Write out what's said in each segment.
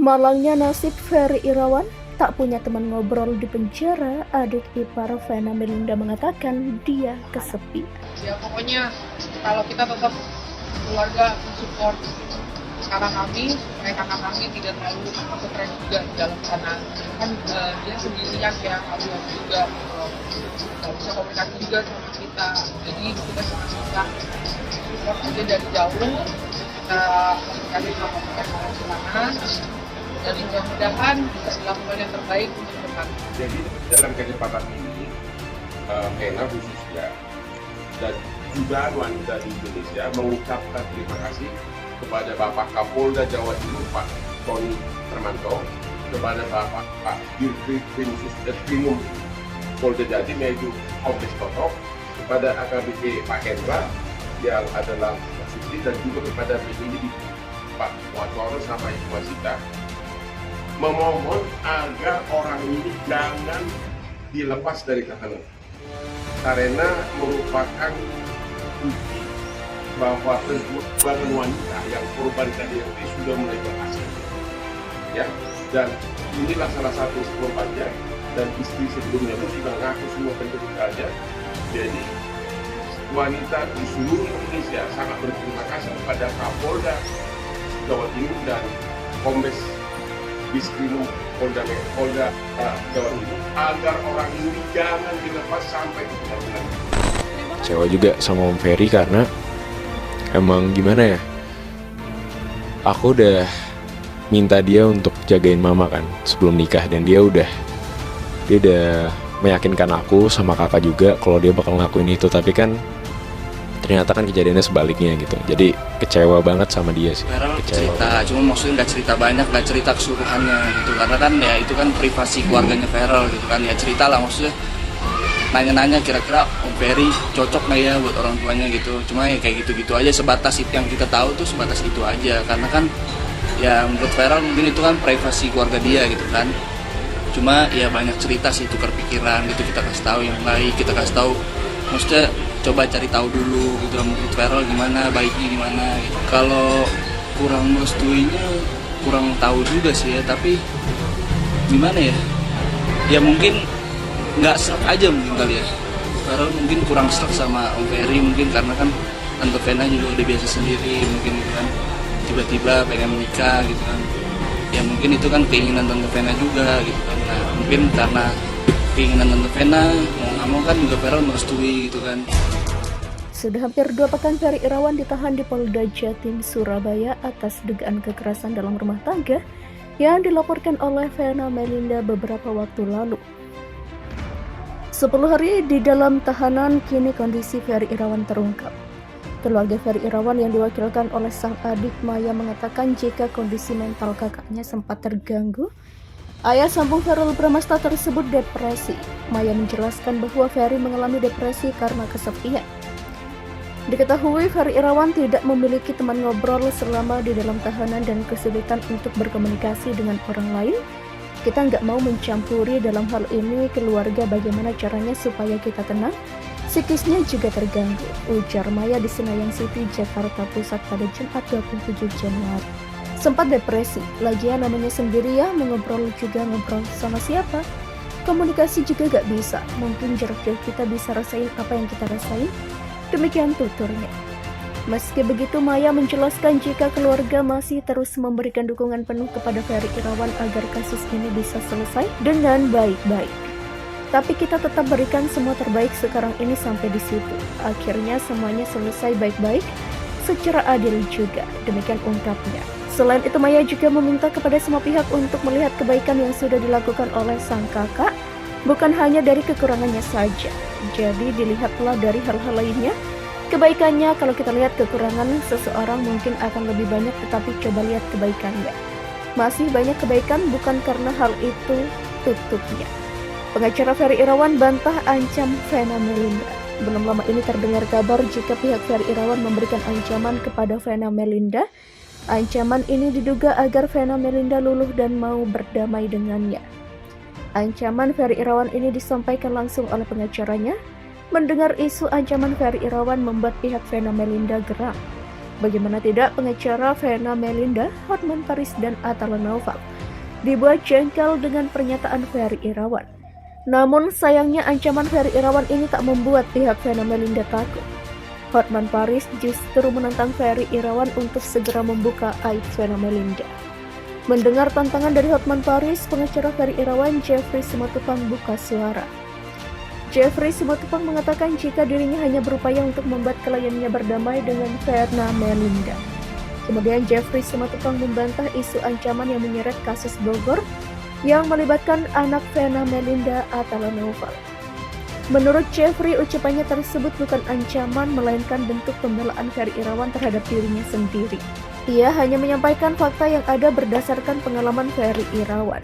Malangnya nasib Ferry Irawan, tak punya teman ngobrol di penjara. Adik ipar Vena Melinda mengatakan dia kesepian. Ya pokoknya kalau kita tetap keluarga support sekarang kami, supaya kakak kami tidak terlalu stres juga di dalam sana. Kan dia sendirian ya, harus juga nggak bisa komunikasi juga sama kita. Jadi kita sama-sama support aja dari jauh, kita komunikasi sama mereka di sana. Dan mudah-mudahan bisa dilakukan yang terbaik untuk depan. Jadi dalam kesempatan ini, Vena khususnya dan juga wanita di Indonesia mengucapkan terima kasih kepada Bapak Kapolda Jawa Timur Pak Tony Hermanto, kepada Pak Dirkrimsus Eskrimum Polda Jatim yaitu Kombes Toto, kepada AKBP Pak Hendra yang adalah Susi, dan juga kepada penyidik Pak Watoro sama Ibu Wasita, memohon agar orang ini jangan dilepas dari tahanan karena merupakan bukti bahwa perjuangan wanita yang korban KDRT sudah mulai berhasil, ya. Dan inilah salah satu korbannya, dan istri sebelumnya itu sudah mengaku semua penderitaannya. Jadi wanita di seluruh Indonesia sangat berterima kasih kepada Kapolda Jawa Timur dan Kombes Diskrimum Polda Jawa Timur agar orang ini jangan dilepas sampai ke pengadilan. Kecewa juga sama Om Ferry karena emang gimana ya, aku udah minta dia untuk jagain mama kan sebelum nikah, dan dia udah meyakinkan aku sama kakak juga kalau dia bakal ngelakuin itu, tapi kan ternyata kan kejadiannya sebaliknya gitu. Jadi kecewa banget sama dia sih. Cerita, cuma maksudnya nggak cerita banyak, nggak cerita keseluruhannya gitu, karena kan ya itu kan privasi keluarganya Feral gitu kan, ya cerita lah maksudnya nanya-nanya kira-kira Om Ferry cocok nggak ya buat orang tuanya gitu. Cuma ya kayak gitu-gitu aja, sebatas itu yang kita tahu tuh, sebatas itu aja, karena kan ya menurut Feral mungkin itu kan privasi keluarga dia gitu kan. Cuma ya banyak cerita sih, tukar pikiran gitu, kita kasih tahu yang baik, kita kasih tahu maksudnya coba cari tahu dulu gitu menurut Feral gimana, baiknya gimana gitu. Kalau kurang merestuinya kurang tahu juga sih ya, tapi gimana ya, ya mungkin nggak serak aja mungkin kali ya. Feral mungkin kurang serak sama Om Ferry mungkin karena kan Tante Vena juga udah biasa sendiri mungkin gitu kan, tiba-tiba pengen menikah gitu kan, ya mungkin itu kan keinginan Tante Vena juga gitu kan. Nah mungkin karena keinginan Tante Vena mau nggak mau kan juga Feral merestui gitu kan. Sudah hampir 2 pekan Ferry Irawan ditahan di Polda Jatim, Surabaya atas dugaan kekerasan dalam rumah tangga yang dilaporkan oleh Vena Melinda beberapa waktu lalu. 10 hari di dalam tahanan, kini kondisi Ferry Irawan terungkap. Keluarga Ferry Irawan yang diwakilkan oleh sang adik Maya mengatakan jika kondisi mental kakaknya sempat terganggu. Ayah sambung Verrell Bramasta tersebut depresi. Maya menjelaskan bahwa Ferry mengalami depresi karena kesepian. Diketahui Ferry Irawan tidak memiliki teman ngobrol selama di dalam tahanan dan kesulitan untuk berkomunikasi dengan orang lain. Kita nggak mau mencampuri dalam hal ini keluarga, bagaimana caranya supaya kita tenang. Psikisnya juga terganggu, ujar Maya di Senayan City, Jakarta Pusat pada Jumat 27 Januari. Sempat depresi, lagian namanya sendiri ya, mengobrol juga ngobrol sama siapa? Komunikasi juga gak bisa, mungkin jarak jauh kita bisa rasain apa yang kita rasain. Demikian tuturnya. Meski begitu, Maya menjelaskan jika keluarga masih terus memberikan dukungan penuh kepada Ferry Irawan agar kasus ini bisa selesai dengan baik-baik. Tapi kita tetap berikan semua terbaik sekarang ini sampai di situ. Akhirnya semuanya selesai baik-baik, secara adil juga, demikian ungkapnya. Selain itu, Maya juga meminta kepada semua pihak untuk melihat kebaikan yang sudah dilakukan oleh sang kakak, bukan hanya dari kekurangannya saja. Jadi dilihatlah dari hal-hal lainnya. Kebaikannya, kalau kita lihat kekurangan seseorang mungkin akan lebih banyak, tetapi coba lihat kebaikannya. Masih banyak kebaikan, bukan karena hal itu tutupnya. Pengacara Ferry Irawan bantah ancam Vena Melinda. Belum lama ini terdengar kabar jika pihak Ferry Irawan memberikan ancaman kepada Vena Melinda. Ancaman ini diduga agar Vena Melinda luluh dan mau berdamai dengannya. Ancaman Ferry Irawan ini disampaikan langsung oleh pengacaranya. Mendengar isu ancaman Ferry Irawan membuat pihak Vena Melinda geram. Bagaimana tidak, pengacara Vena Melinda, Hotman Paris dan Atta Lenoval dibuat jengkel dengan pernyataan Ferry Irawan. Namun sayangnya ancaman Ferry Irawan ini tak membuat pihak Vena Melinda takut. Hotman Paris justru menantang Ferry Irawan untuk segera membuka aib Vena Melinda. Mendengar tantangan dari Hotman Paris, pengacara Ferry Irawan Jeffrey Simatupang buka suara. Jeffrey Simatupang mengatakan jika dirinya hanya berupaya untuk membuat kliennya berdamai dengan Vena Melinda. Kemudian Jeffrey Simatupang membantah isu ancaman yang menyeret kasus Bogor yang melibatkan anak Vena Melinda Atala Noval. Menurut Jeffrey, ucapannya tersebut bukan ancaman melainkan bentuk pembelaan Ferry Irawan terhadap dirinya sendiri. Ia hanya menyampaikan fakta yang ada berdasarkan pengalaman Ferry Irawan.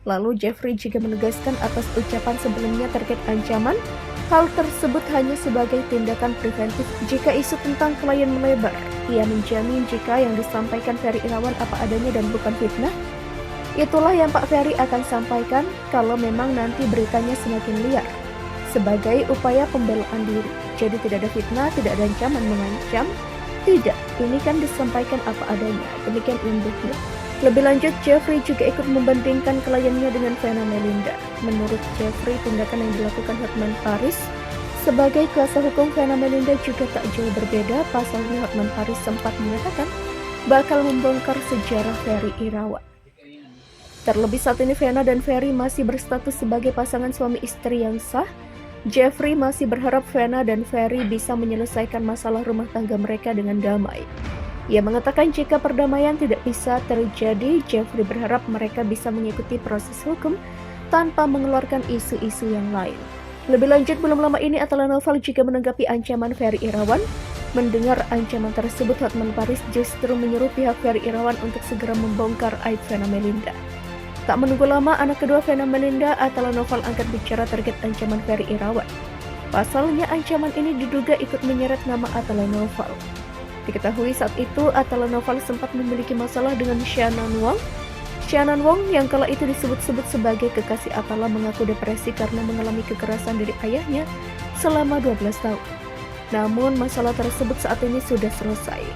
Lalu Jeffrey juga menegaskan atas ucapan sebelumnya terkait ancaman, hal tersebut hanya sebagai tindakan preventif jika isu tentang klien melebar. Ia menjamin jika yang disampaikan Ferry Irawan apa adanya dan bukan fitnah. Itulah yang Pak Ferry akan sampaikan kalau memang nanti beritanya semakin liar. Sebagai upaya pembelaan diri. Jadi tidak ada fitnah, tidak ada ancaman mengancam. Tidak, ini kan disampaikan apa adanya. Demikian induknya. Lebih lanjut, Jeffrey juga ikut membandingkan kliennya dengan Vena Melinda. Menurut Jeffrey, tindakan yang dilakukan Hotman Paris sebagai kuasa hukum Vena Melinda juga tak jauh berbeda. Pasalnya Hotman Paris sempat mengatakan bakal membongkar sejarah Ferry Irawan. Terlebih saat ini Vena dan Ferry masih berstatus sebagai pasangan suami istri yang sah. Jeffrey masih berharap Vena dan Ferry bisa menyelesaikan masalah rumah tangga mereka dengan damai. Ia mengatakan jika perdamaian tidak bisa terjadi, Jeffrey berharap mereka bisa mengikuti proses hukum tanpa mengeluarkan isu-isu yang lain. Lebih lanjut, belum lama ini Atala Noval juga menanggapi ancaman Ferry Irawan. Mendengar ancaman tersebut, Hotman Paris justru menyuruh pihak Ferry Irawan untuk segera membongkar aib Vena Melinda. Tak menunggu lama, anak kedua Vena Melinda, Atala Noval angkat bicara terkait ancaman Ferry Irawan. Pasalnya ancaman ini diduga ikut menyeret nama Atala Noval. Diketahui saat itu Atala Noval sempat memiliki masalah dengan Shannon Wong. Shannon Wong yang kala itu disebut-sebut sebagai kekasih Atala mengaku depresi karena mengalami kekerasan dari ayahnya selama 12 tahun. Namun masalah tersebut saat ini sudah selesai.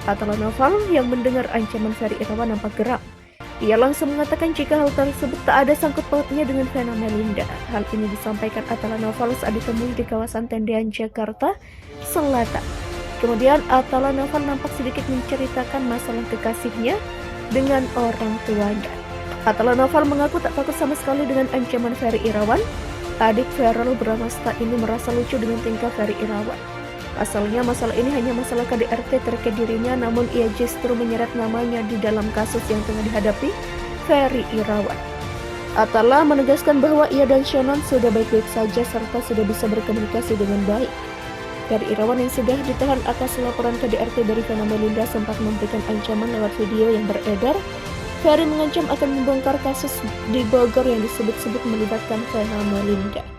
Atala Noval yang mendengar ancaman Ferry Irawan nampak geram. Ia langsung mengatakan jika hal tersebut tak ada sangkut pautnya dengan Vena Melinda. Hal ini disampaikan Atala Noval saat ditemui di kawasan Tendean, Jakarta Selatan. Kemudian Atala Noval nampak sedikit menceritakan masalah kekasihnya dengan orang tuanya. Atala Noval mengaku tak takut sama sekali dengan ancaman Ferry Irawan. Adik Ferrell Bramasta ini merasa lucu dengan tingkah Ferry Irawan. Asalnya masalah ini hanya masalah KDRT terkait dirinya, namun ia justru menyeret namanya di dalam kasus yang tengah dihadapi Ferry Irawan. Atala menegaskan bahwa ia dan Shannon sudah baik-baik saja serta sudah bisa berkomunikasi dengan baik. Ferry Irawan yang sudah ditahan atas laporan KDRT dari Vena Melinda sempat memberikan ancaman lewat video yang beredar. Ferry mengancam akan membongkar kasus di Bogor yang disebut-sebut melibatkan Vena Melinda.